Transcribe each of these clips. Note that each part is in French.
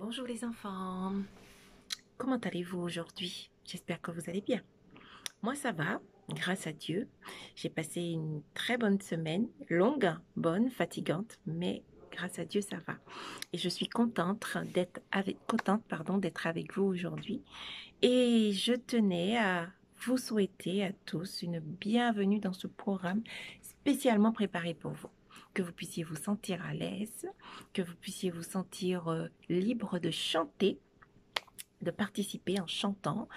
Bonjour les enfants, comment allez-vous aujourd'hui? J'espère que vous allez bien. Moi ça va, grâce à Dieu. J'ai passé une très bonne semaine, longue, bonne, fatigante, mais grâce à Dieu ça va. Et je suis contente d'être avec vous aujourd'hui. Et je tenais à vous souhaiter à tous une bienvenue dans ce programme spécialement préparé pour vous. Que vous puissiez vous sentir à l'aise, que vous puissiez vous sentir libre de chanter, de participer en chantant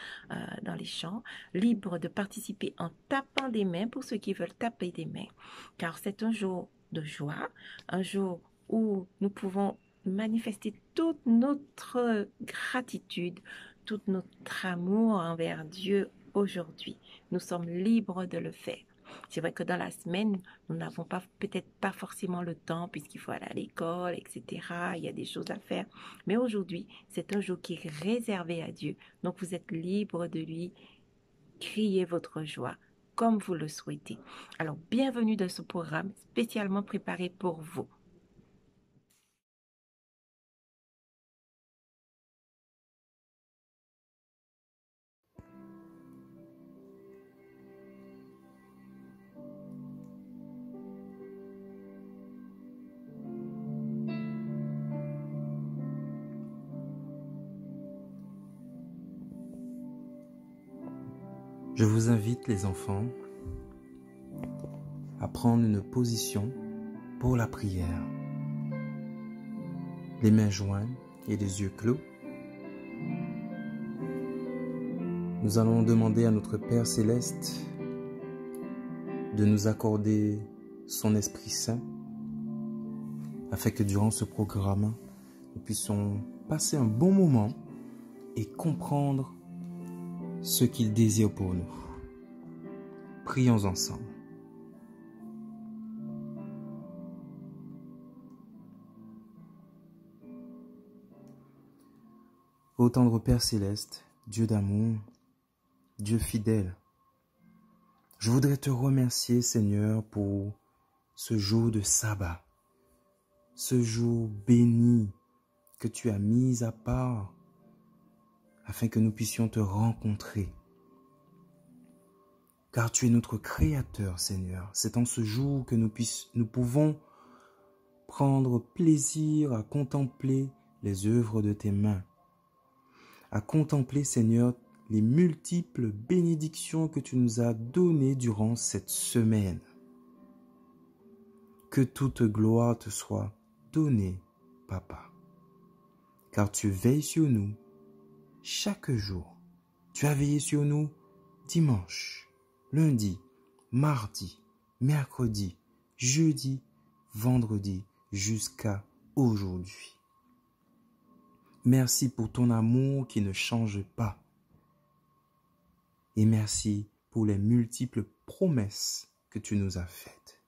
dans les chants, libre de participer en tapant des mains pour ceux qui veulent taper des mains, car c'est un jour de joie, un jour où nous pouvons manifester toute notre gratitude, tout notre amour envers Dieu aujourd'hui. Nous sommes libres de le faire. C'est vrai que dans la semaine, nous n'avons peut-être pas forcément le temps puisqu'il faut aller à l'école, etc. Il y a des choses à faire. Mais aujourd'hui, c'est un jour qui est réservé à Dieu. Donc, vous êtes libre de lui crier votre joie comme vous le souhaitez. Alors, bienvenue dans ce programme spécialement préparé pour vous. Je vous invite, les enfants, à prendre une position pour la prière. Les mains jointes et les yeux clos. Nous allons demander à notre Père Céleste de nous accorder son Esprit Saint afin que durant ce programme, nous puissions passer un bon moment et comprendre ce qu'il désire pour nous. Prions ensemble. Ô tendre Père Céleste, Dieu d'amour, Dieu fidèle, je voudrais te remercier, Seigneur, pour ce jour de sabbat, ce jour béni que tu as mis à part afin que nous puissions te rencontrer. Car tu es notre Créateur, Seigneur. C'est en ce jour que nous pouvons prendre plaisir à contempler les œuvres de tes mains, à contempler, Seigneur, les multiples bénédictions que tu nous as données durant cette semaine. Que toute gloire te soit donnée, Papa, car tu veilles sur nous chaque jour. Tu as veillé sur nous dimanche, lundi, mardi, mercredi, jeudi, vendredi, jusqu'à aujourd'hui. Merci pour ton amour qui ne change pas. Et merci pour les multiples promesses que tu nous as faites.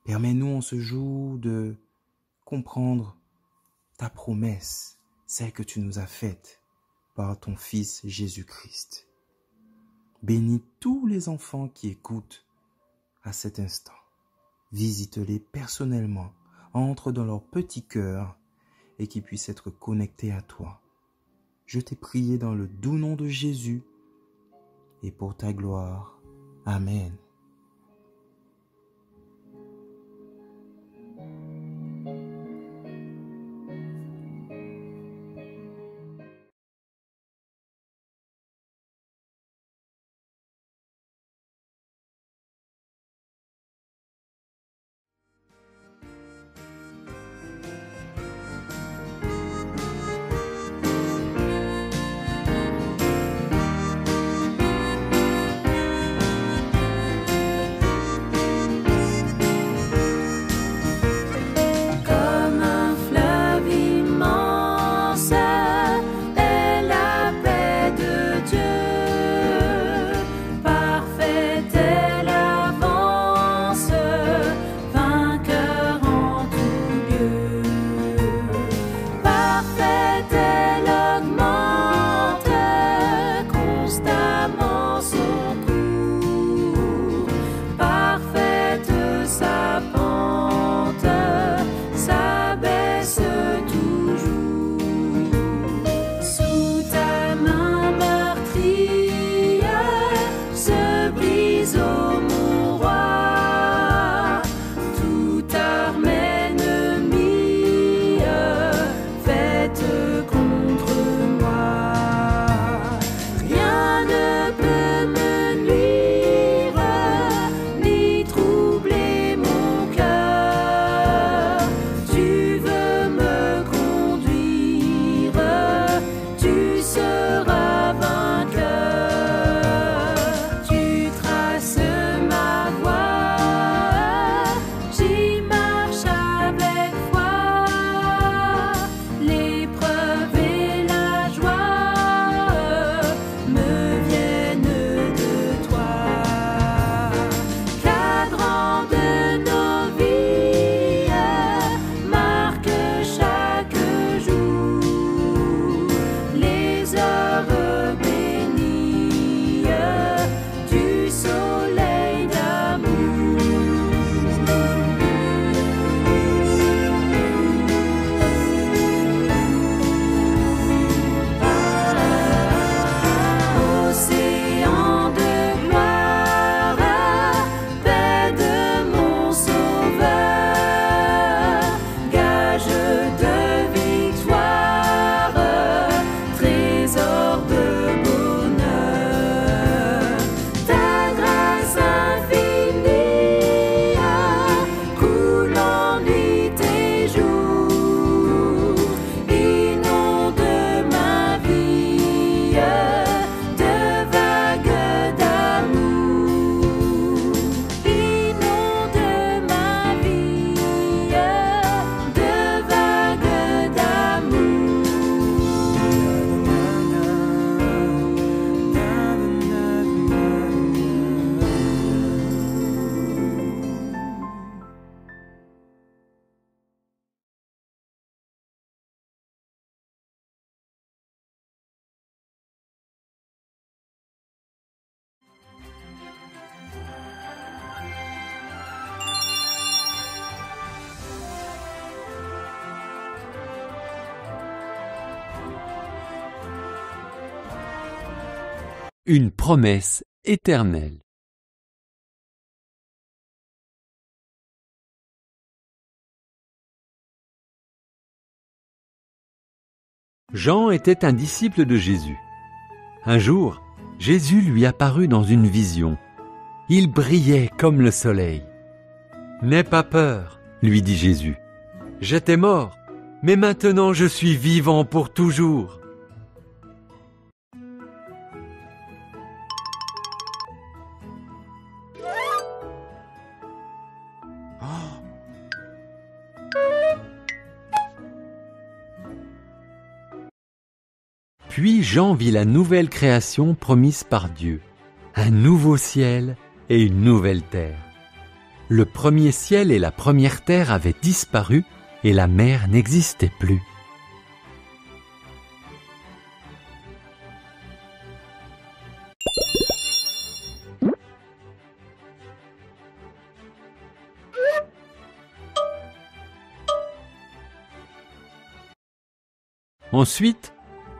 Permets-nous en ce jour de comprendre ta promesse, celle que tu nous as faite par ton Fils Jésus-Christ. Bénis tous les enfants qui écoutent à cet instant. Visite-les personnellement, entre dans leur petit cœur et qu'ils puissent être connectés à toi. Je t'ai prié dans le doux nom de Jésus et pour ta gloire. Amen. une promesse éternelle. Jean était un disciple de Jésus. Un jour, Jésus lui apparut dans une vision. Il brillait comme le soleil. « N'aie pas peur, lui dit Jésus. J'étais mort, mais maintenant je suis vivant pour toujours. » Puis Jean vit la nouvelle création promise par Dieu, un nouveau ciel et une nouvelle terre. Le premier ciel et la première terre avaient disparu et la mer n'existait plus. Ensuite,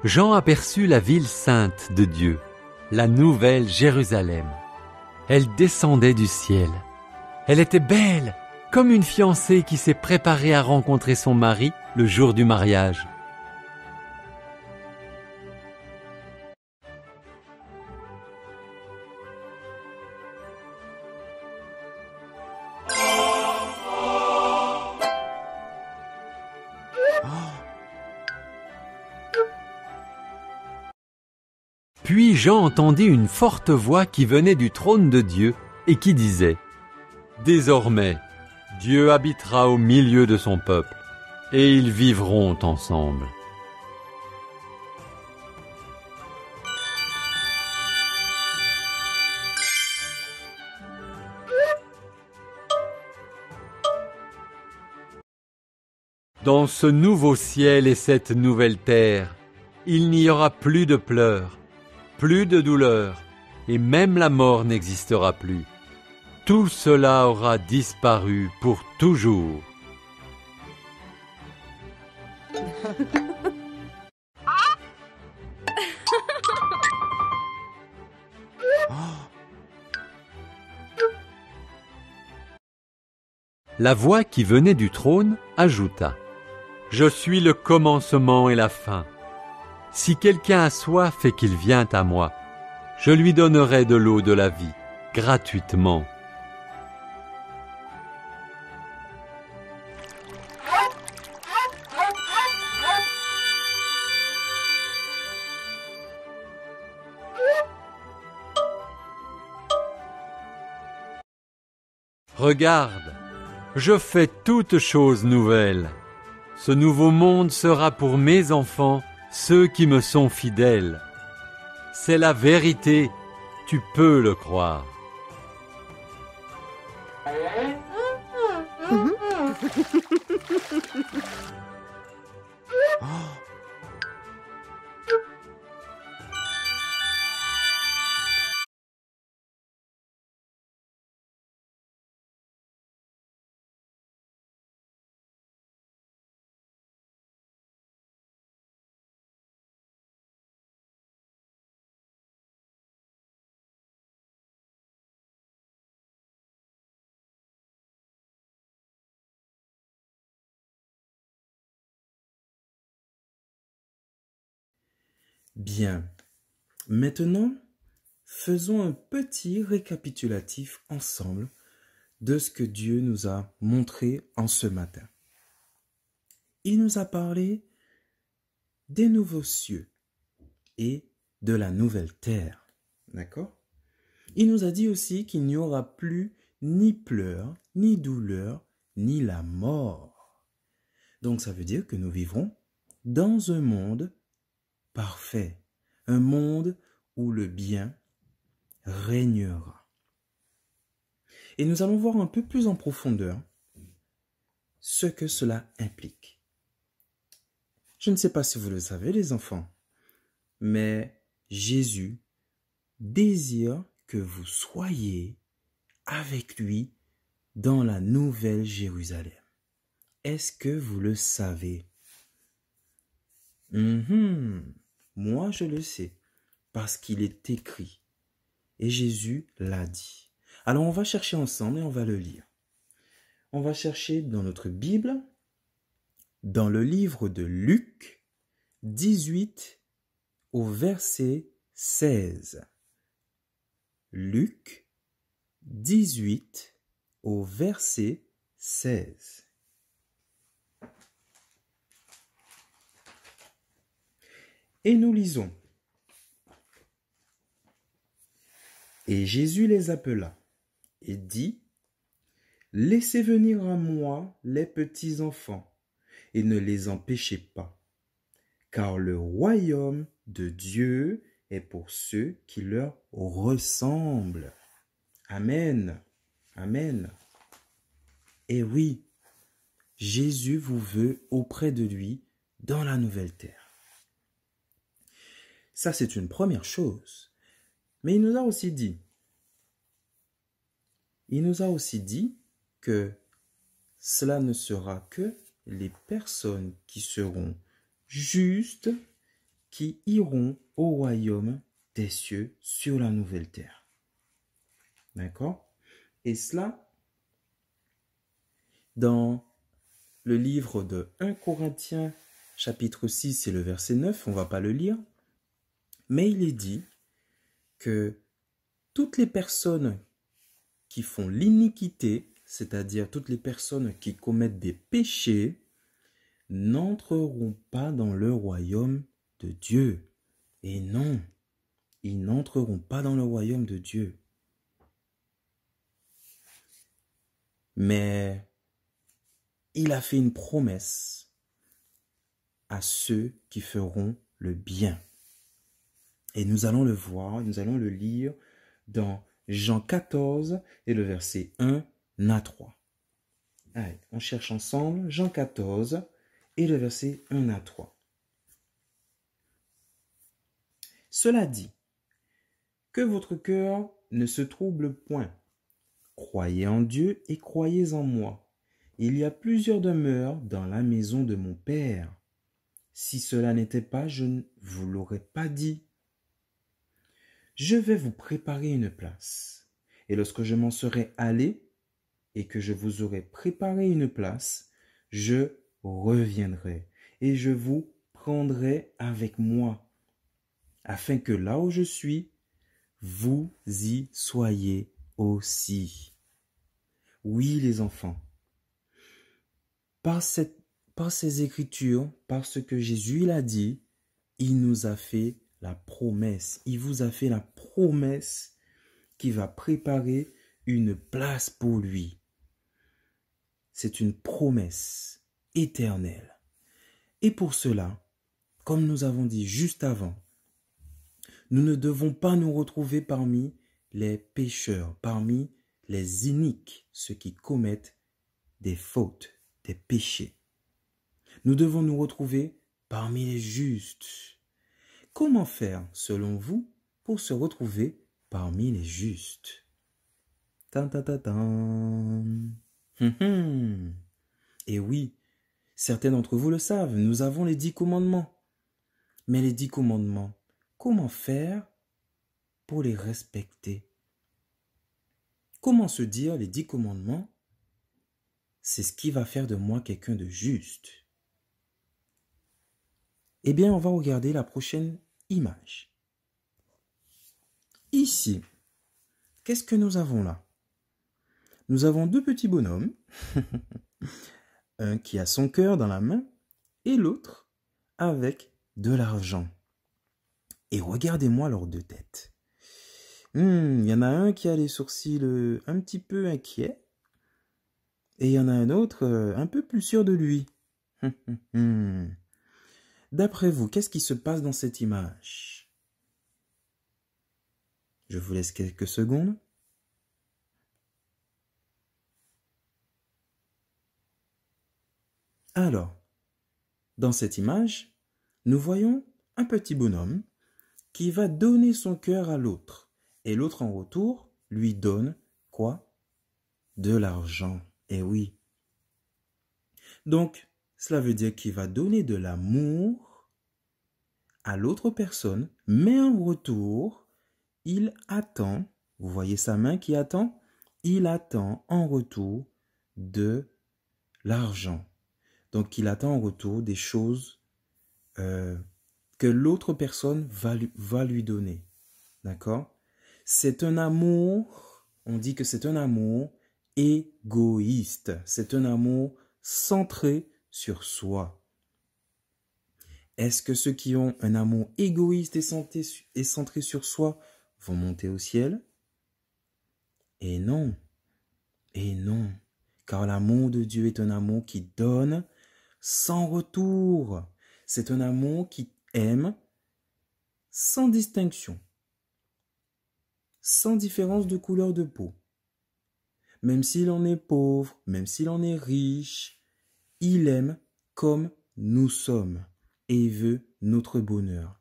Jean aperçut la ville sainte de Dieu, la nouvelle Jérusalem. Elle descendait du ciel. Elle était belle, comme une fiancée qui s'est préparée à rencontrer son mari le jour du mariage. Puis Jean entendit une forte voix qui venait du trône de Dieu et qui disait « Désormais, Dieu habitera au milieu de son peuple, et ils vivront ensemble. » Dans ce nouveau ciel et cette nouvelle terre, il n'y aura plus de pleurs, plus de douleur, et même la mort n'existera plus. Tout cela aura disparu pour toujours. La voix qui venait du trône ajouta « Je suis le commencement et la fin. Si quelqu'un a soif et qu'il vient à moi, je lui donnerai de l'eau de la vie, gratuitement. » Regarde, je fais toutes choses nouvelles. Ce nouveau monde sera pour mes enfants, ceux qui me sont fidèles. C'est la vérité, tu peux le croire. Bien. Maintenant, faisons un petit récapitulatif ensemble de ce que Dieu nous a montré en ce matin. Il nous a parlé des nouveaux cieux et de la nouvelle terre. D'accord? Il nous a dit aussi qu'il n'y aura plus ni pleurs, ni douleur, ni la mort. Donc ça veut dire que nous vivrons dans un monde parfait, un monde où le bien régnera. Et nous allons voir un peu plus en profondeur ce que cela implique. Je ne sais pas si vous le savez, les enfants, mais Jésus désire que vous soyez avec lui dans la nouvelle Jérusalem. Est-ce que vous le savez? Moi, je le sais, parce qu'il est écrit. Et Jésus l'a dit. Alors on va chercher ensemble et on va le lire. On va chercher dans notre Bible, dans le livre de Luc 18 au verset 16. Luc 18 au verset 16. Et nous lisons. Et Jésus les appela et dit, « Laissez venir à moi les petits enfants, et ne les empêchez pas, car le royaume de Dieu est pour ceux qui leur ressemblent. » Amen. Amen. Et oui, Jésus vous veut auprès de lui dans la nouvelle terre. Ça, c'est une première chose. Mais il nous a aussi dit que cela ne sera que les personnes qui seront justes qui iront au royaume des cieux sur la nouvelle terre. D'accord? Et cela, dans le livre de 1 Corinthiens, chapitre 6 et le verset 9, on ne va pas le lire, mais il est dit que toutes les personnes qui font l'iniquité, c'est-à-dire toutes les personnes qui commettent des péchés, n'entreront pas dans le royaume de Dieu. Et non, ils n'entreront pas dans le royaume de Dieu. Mais il a fait une promesse à ceux qui feront le bien. Et nous allons le voir, nous allons le lire dans Jean 14 et le verset 1 à 3. Allez, on cherche ensemble Jean 14 et le verset 1 à 3. Cela dit, que votre cœur ne se trouble point. Croyez en Dieu et croyez en moi. Il y a plusieurs demeures dans la maison de mon Père. Si cela n'était pas, je ne vous l'aurais pas dit. Je vais vous préparer une place. Et lorsque je m'en serai allé et que je vous aurai préparé une place, je reviendrai et je vous prendrai avec moi, afin que là où je suis, vous y soyez aussi. Oui, les enfants, par ces écritures, par ce que Jésus l'a dit, il nous a fait la promesse. Il vous a fait la promesse qu'il va préparer une place pour lui. C'est une promesse éternelle. Et pour cela, comme nous avons dit juste avant, nous ne devons pas nous retrouver parmi les pécheurs, parmi les iniques, ceux qui commettent des fautes, des péchés. Nous devons nous retrouver parmi les justes. Comment faire, selon vous, pour se retrouver parmi les justes? Et oui, certains d'entre vous le savent, nous avons les 10 commandements. Mais les 10 commandements, comment faire pour les respecter? Comment se dire les 10 commandements? C'est ce qui va faire de moi quelqu'un de juste. Eh bien, on va regarder la prochaine image. Ici, qu'est-ce que nous avons là? Nous avons 2 petits bonhommes, un qui a son cœur dans la main et l'autre avec de l'argent. Et regardez-moi leurs 2 têtes. Il y en a un qui a les sourcils un petit peu inquiets et il y en a un autre un peu plus sûr de lui. D'après vous, qu'est-ce qui se passe dans cette image? Je vous laisse quelques secondes. Alors, dans cette image, nous voyons un petit bonhomme qui va donner son cœur à l'autre. Et l'autre en retour lui donne quoi? De l'argent. Eh oui. Donc, cela veut dire qu'il va donner de l'amour à l'autre personne, mais en retour, il attend, vous voyez sa main qui attend? Il attend en retour de l'argent. Donc, il attend en retour des choses que l'autre personne va lui donner. D'accord? C'est un amour, on dit que c'est un amour égoïste. C'est un amour centré sur soi. Est-ce que ceux qui ont un amour égoïste et centré sur soi vont monter au ciel? Et non. Et non. Car l'amour de Dieu est un amour qui donne sans retour. C'est un amour qui aime sans distinction, sans différence de couleur de peau. Même s'il en est pauvre, même s'il en est riche, il aime comme nous sommes et il veut notre bonheur.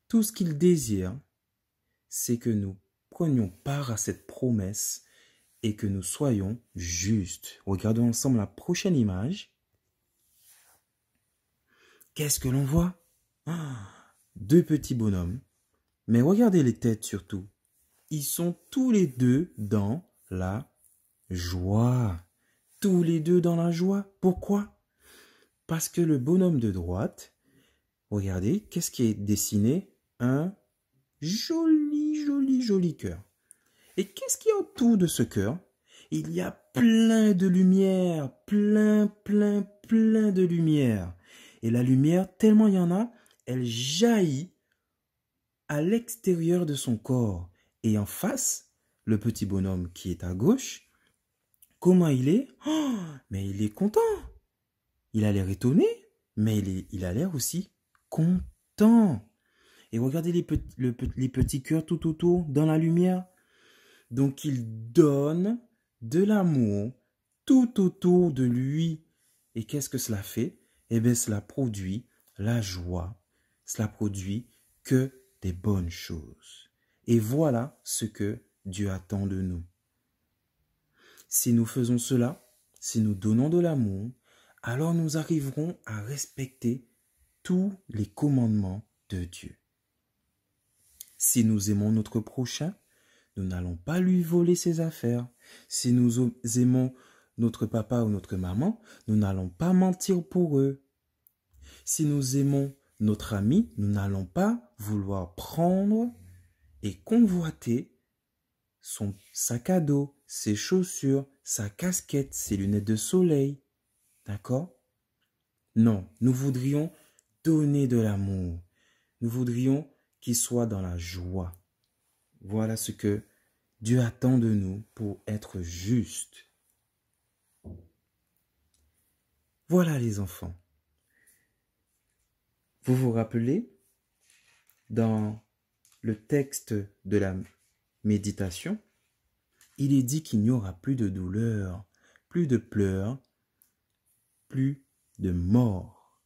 Tout ce qu'il désire, c'est que nous prenions part à cette promesse et que nous soyons justes. Regardons ensemble la prochaine image. Qu'est-ce que l'on voit? Deux petits bonhommes. Mais regardez les têtes surtout. Ils sont tous les deux dans la joie. Tous les deux dans la joie. Pourquoi? Parce que le bonhomme de droite, regardez, qu'est-ce qui est dessiné? Un joli cœur. Et qu'est-ce qu'il y a autour de ce cœur? Il y a plein de lumière, plein de lumière. Et la lumière, tellement il y en a, elle jaillit à l'extérieur de son corps. Et en face, le petit bonhomme qui est à gauche, comment il est? Mais il est content. Il a l'air étonné, mais il a l'air aussi content. Et regardez les petits cœurs tout autour, dans la lumière. Donc il donne de l'amour tout autour de lui. Et qu'est-ce que cela fait? Eh bien, cela produit la joie. Cela produit que des bonnes choses. Et voilà ce que Dieu attend de nous. Si nous faisons cela, si nous donnons de l'amour, alors nous arriverons à respecter tous les commandements de Dieu. Si nous aimons notre prochain, nous n'allons pas lui voler ses affaires. Si nous aimons notre papa ou notre maman, nous n'allons pas mentir pour eux. Si nous aimons notre ami, nous n'allons pas vouloir prendre et convoiter son sac à dos, ses chaussures, sa casquette, ses lunettes de soleil. D'accord? Non, nous voudrions donner de l'amour. Nous voudrions qu'il soit dans la joie. Voilà ce que Dieu attend de nous pour être juste. Voilà les enfants. Vous vous rappelez, dans le texte de la méditation, il est dit qu'il n'y aura plus de douleur, plus de pleurs, plus de mort.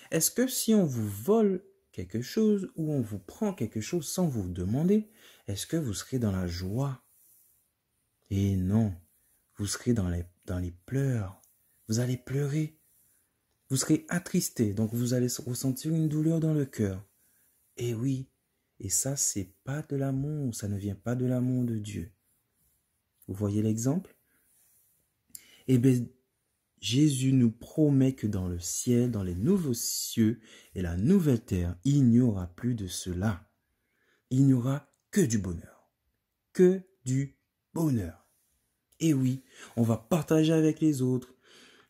Est-ce que si on vous vole quelque chose ou on vous prend quelque chose sans vous demander, est-ce que vous serez dans la joie? Et non, vous serez dans les pleurs. Vous allez pleurer. Vous serez attristé, donc vous allez ressentir une douleur dans le cœur. Et oui, et ça, c'est pas de l'amour, ça ne vient pas de l'amour de Dieu. Vous voyez l'exemple? Eh bien, Jésus nous promet que dans le ciel, dans les nouveaux cieux et la nouvelle terre, il n'y aura plus de cela. Il n'y aura que du bonheur. Que du bonheur. Et oui, on va partager avec les autres.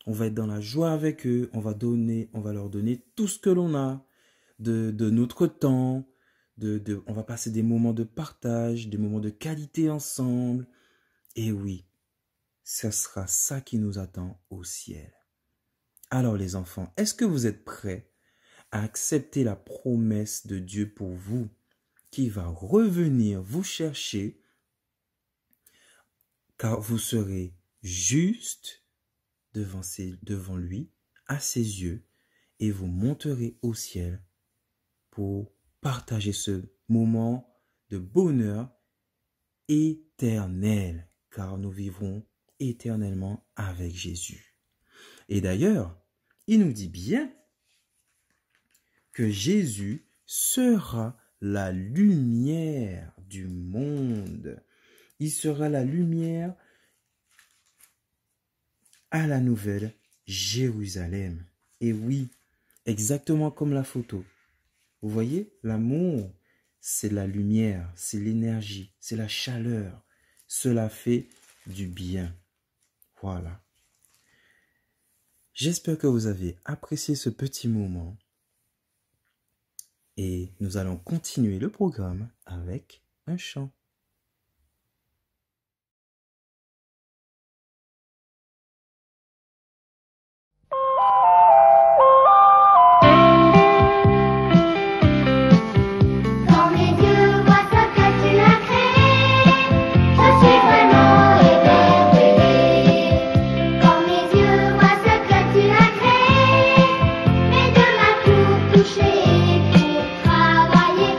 On va être dans la joie avec eux. On va leur donner tout ce que l'on a de notre temps. On va passer des moments de partage, des moments de qualité ensemble. Et oui, ce sera ça qui nous attend au ciel. Alors les enfants, est-ce que vous êtes prêts à accepter la promesse de Dieu pour vous, qui va revenir vous chercher, car vous serez juste devant lui, à ses yeux, et vous monterez au ciel pour partager ce moment de bonheur éternel, car nous vivrons éternellement avec Jésus. Et d'ailleurs, il nous dit bien que Jésus sera la lumière du monde. Il sera la lumière à la nouvelle Jérusalem. Et oui, exactement comme la photo. Vous voyez, l'amour, c'est la lumière, c'est l'énergie, c'est la chaleur. Cela fait du bien. Voilà. J'espère que vous avez apprécié ce petit moment. Et nous allons continuer le programme avec un chant. Quand mes yeux voient ce que tu as créé, je suis vraiment émerveillée. Quand mes yeux voient ce que tu as créé, mes deux mains pour toucher, pour travailler,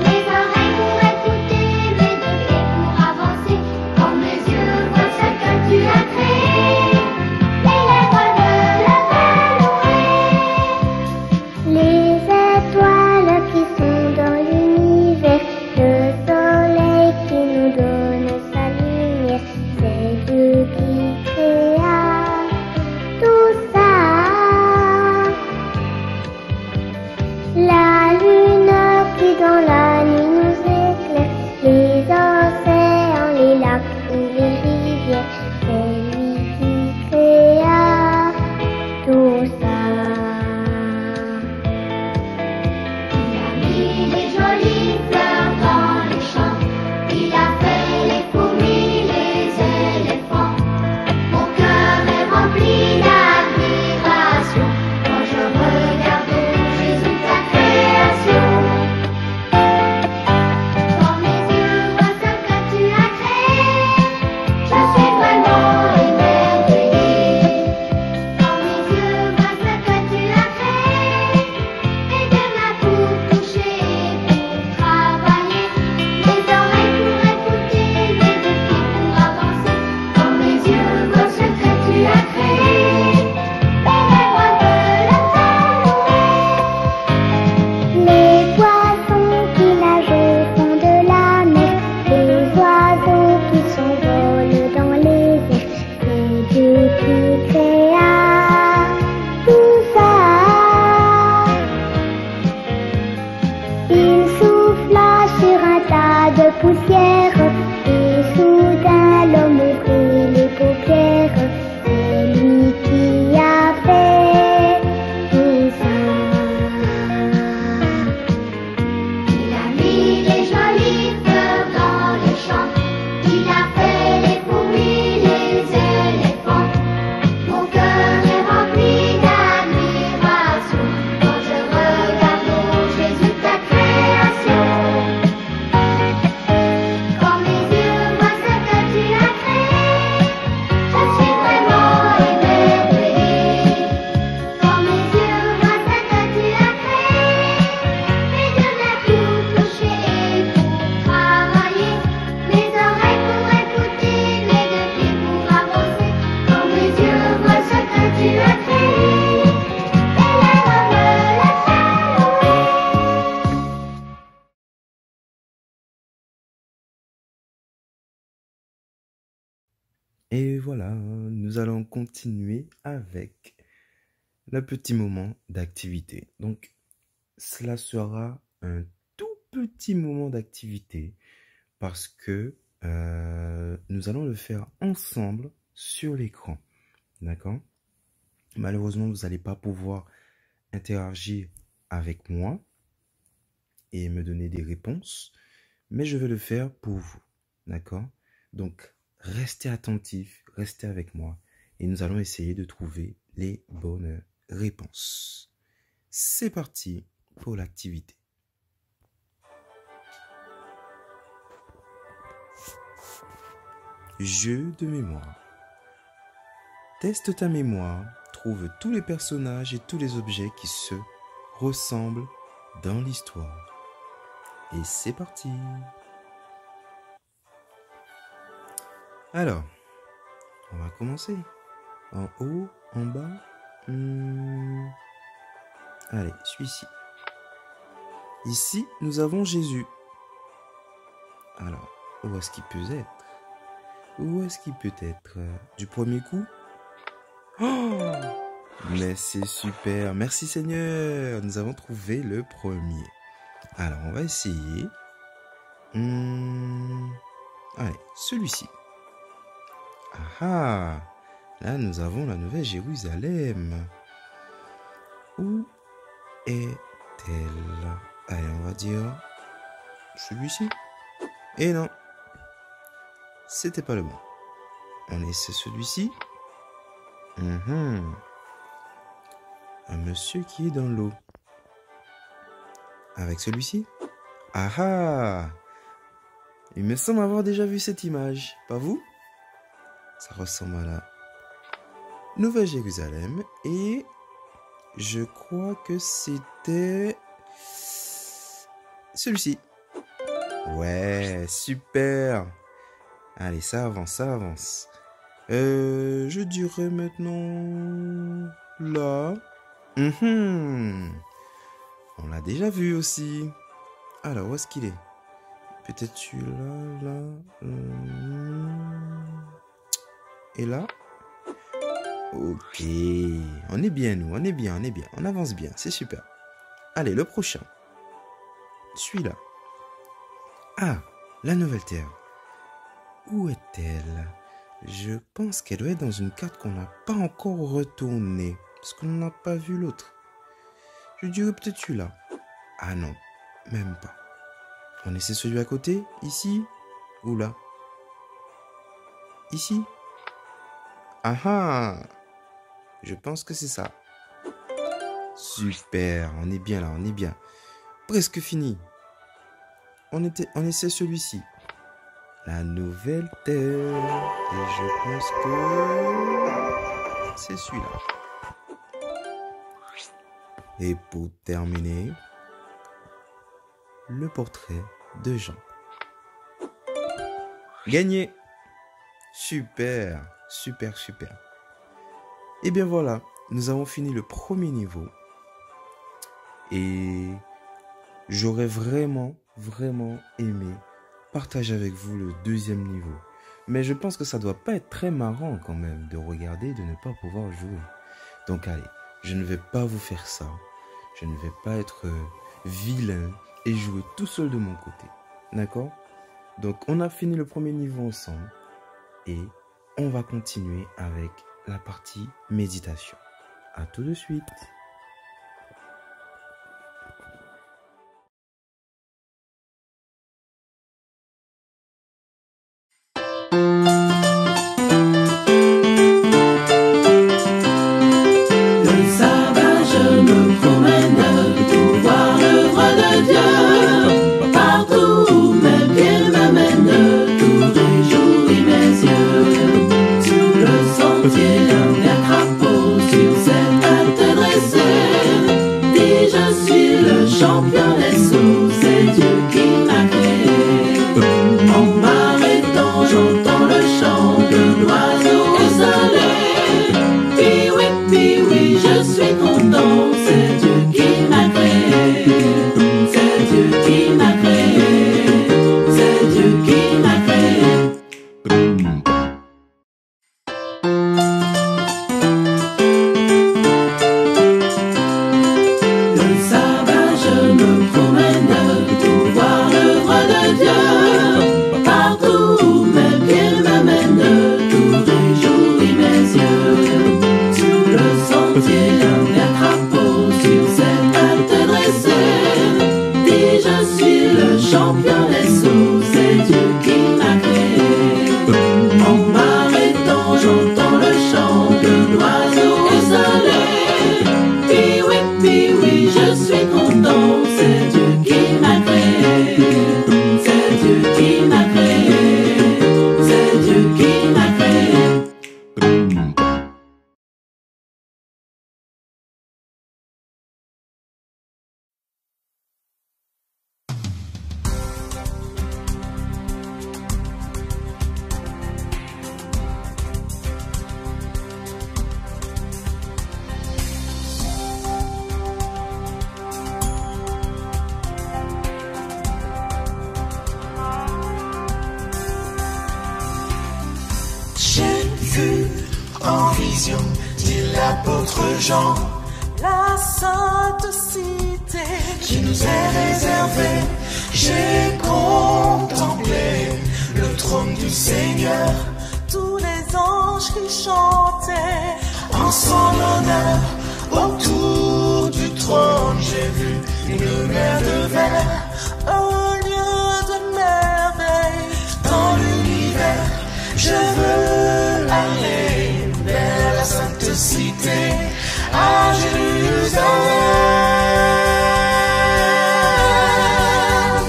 mes oreilles pour écouter, mes deux pieds pour avancer. Quand mes yeux voient ce que tu as créé, les lèvres de la les étoiles qui sont dans l'univers, le soleil qui nous donne sa lumière, c'est Dieu qui créa tout ça. La lune qui dans la nuit nous éclaire, les océans, les lacs et les rivières, c'est lui qui créa tout ça. Il a mis les jolies fleurs dans les champs, il a fait les fourmis, les éléphants. Mon cœur est rempli d'admiration quand je regarde Jésus, ta création. Quand mes yeux voient ce que tu as créé, je suis vraiment émerveillée. Quand mes yeux voient ce que tu as créé, mes deux mains pour toucher, pour travailler, mes oreilles pour écouter, mes deux pieds pour avancer. Quand mes yeux voient ce que tu as créé, les lèvres de la les poissons qui nagent au fond de la mer, les oiseaux qui s'envolent dans les airs, c'est Dieu qui créa tout ça. Il souffla sur un tas de poussière et soudain l'homme ouvrit les paupières. C'est lui qui a fait tout ça. Il a mis les jolies fleurs dans les champs, il a fait les fourmis, les éléphants. Mon cœur est rempli d'admiration quand je regarde Jésus, ta création. Quand mes yeux voient ce que tu as créé, je suis vraiment émerveillée. Quand mes yeux voient ce que tu as créé, mes deux mains pour toucher, pour travailler, mes oreilles pour écouter, mes deux pieds pour avancer. Quand mes yeux voient ce que tu as créé, les lèvres me laissent louer. Et voilà, nous allons continuer avec le petit moment d'activité. Donc, cela sera un tout petit moment d'activité parce que nous allons le faire ensemble sur l'écran. D'accord? Malheureusement, vous n'allez pas pouvoir interagir avec moi et me donner des réponses, mais je vais le faire pour vous. D'accord? Donc, restez attentifs, restez avec moi et nous allons essayer de trouver les bonnes réponses. C'est parti pour l'activité. Jeu de mémoire. Teste ta mémoire, trouve tous les personnages et tous les objets qui se ressemblent dans l'histoire. Et c'est parti. Alors, on va commencer. En haut, en bas. Allez, celui-ci. Ici, nous avons Jésus. Alors, où est-ce qu'il peut être? Où est-ce qu'il peut être? Du premier coup? Oh! Mais c'est super. Merci Seigneur. Nous avons trouvé le premier. Alors, on va essayer. Allez, celui-ci. Ah ah! Là, nous avons la Nouvelle Jérusalem. Où est-elle? Allez, on va dire celui-ci. Et non, c'était pas le bon. On essaie celui-ci. Un monsieur qui est dans l'eau. Avec celui-ci. Ah ah! Il me semble avoir déjà vu cette image. Pas vous? Ça ressemble à la Nouvelle Jérusalem. Et je crois que c'était celui-ci. Ouais, super. Allez, ça avance, ça avance. Je dirais maintenant là. On l'a déjà vu aussi. Alors, où est-ce qu'il est? Peut-être celui-là, là. Et là. Ok. On est bien, nous. On est bien, on est bien. On avance bien. C'est super. Allez, le prochain. Celui-là. Ah, la nouvelle terre. Où est-elle? Je pense qu'elle doit être dans une carte qu'on n'a pas encore retournée. Parce qu'on n'a pas vu l'autre. Je dirais peut-être celui-là. Ah non, même pas. On essaie celui à côté, ici ou là? Ici? Ah ah! Je pense que c'est ça. Super, on est bien là, on est bien. Presque fini. On essaie celui-ci. La nouvelle terre. Et je pense que c'est celui-là. Et pour terminer, le portrait de Jean. Gagné! Super, super, super. Et bien voilà, nous avons fini le premier niveau. Et j'aurais vraiment aimé partager avec vous le deuxième niveau. Mais je pense que ça doit pas être très marrant quand même de regarder et de ne pas pouvoir jouer. Donc allez, je ne vais pas vous faire ça. Je ne vais pas être vilain et jouer tout seul de mon côté. D'accord? Donc on a fini le premier niveau ensemble. Et on va continuer avec la partie méditation. À tout de suite. vision, dit l'apôtre Jean. La sainte cité Qui nous est réservée, j'ai contemplé le trône du Seigneur. tous les anges qui chantaient En son honneur, autour du trône, j'ai vu une mer de verre. un lieu de merveille. Dans l'univers, je veux aller vers la sainte cité, à Jérusalem.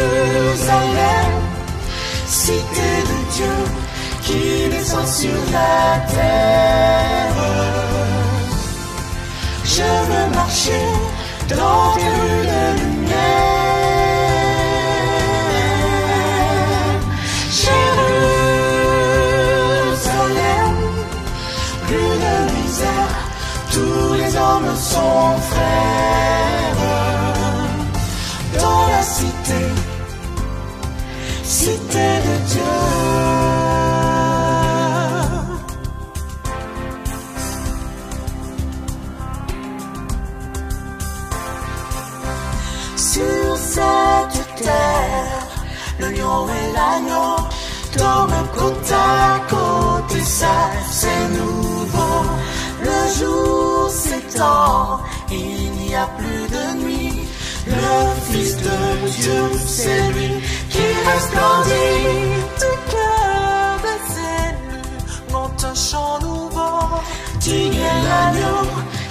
Jérusalem, cité de Dieu qui descend sur la terre. Je veux marcher dans tes rues de lumière. Jérusalem, plus de misère, tous les hommes sont frères. Dans la cité, cité de Dieu. Sur cette terre, le lion et l'agneau dorment côte à côte et ça c'est nouveau. Le jour s'étend, il n'y a plus de nuit. Le Fils de Dieu, c'est lui qui resplendit. Du cœur des élus monte un chant nouveau. Digne est l'agneau,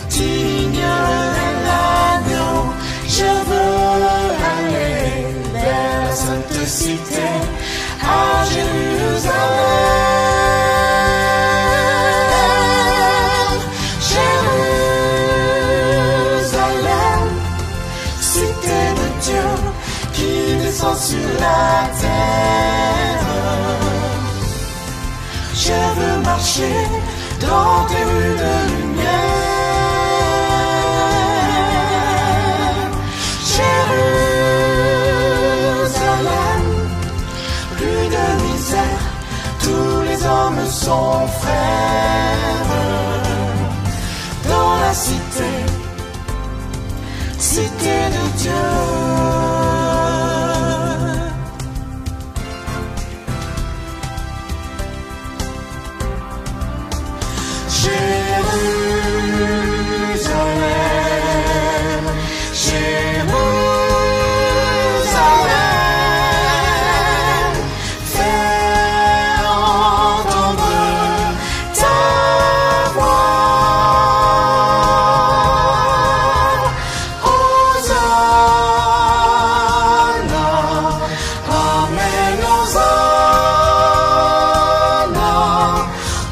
digne est l'agneau. Je veux aller vers la sainte cité, à Jérusalem. Jérusalem, cité de Dieu qui descend sur la terre. Je veux marcher dans tes rues de lumière. Jérusalem, plus de misère, tous les hommes sont frères. Dans la cité, cité de Dieu. Jérusalem, Jérusalem, fais entendre ta voix. Hosanna, Amen, Hosanna,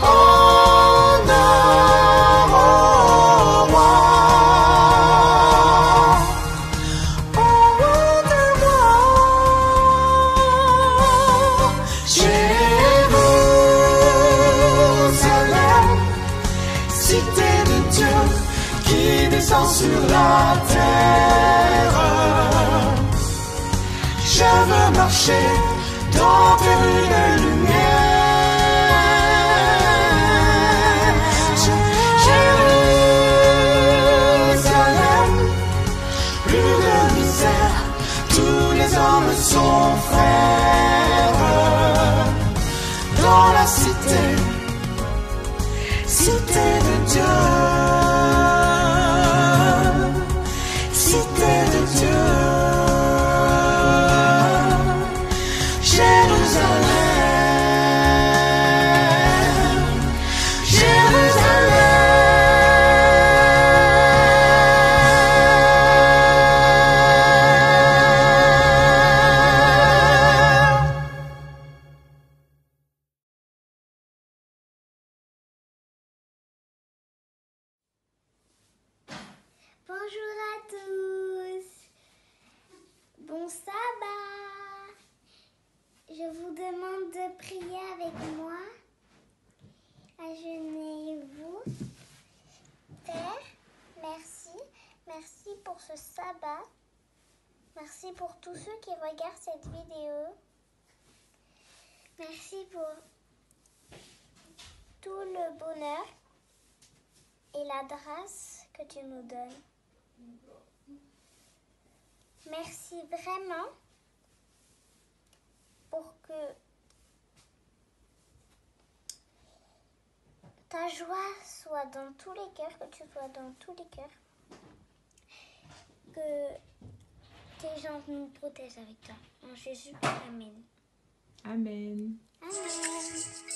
honneur au roi. Au roi des rois. Jérusalem, cité de Dieu qui descend sur la terre. Je veux marcher dans tes rues de lumière. Jérusalem, plus de misère, tous les hommes sont frères. Dans la cité, cité de Dieu. Cité de Dieu. Jérusalem, Jérusalem. Bonjour à tous. Bon sabbat. Je vous demande de prier avec moi. Agenouillez-vous. Père, merci. Merci pour ce sabbat. Merci pour tous ceux qui regardent cette vidéo. Merci pour tout le bonheur et la grâce que tu nous donnes. Merci vraiment pour que ta joie soit dans tous les cœurs, que tu sois dans tous les cœurs, que tes gens nous protègent avec toi. En Jésus, Amen. Amen. Amen.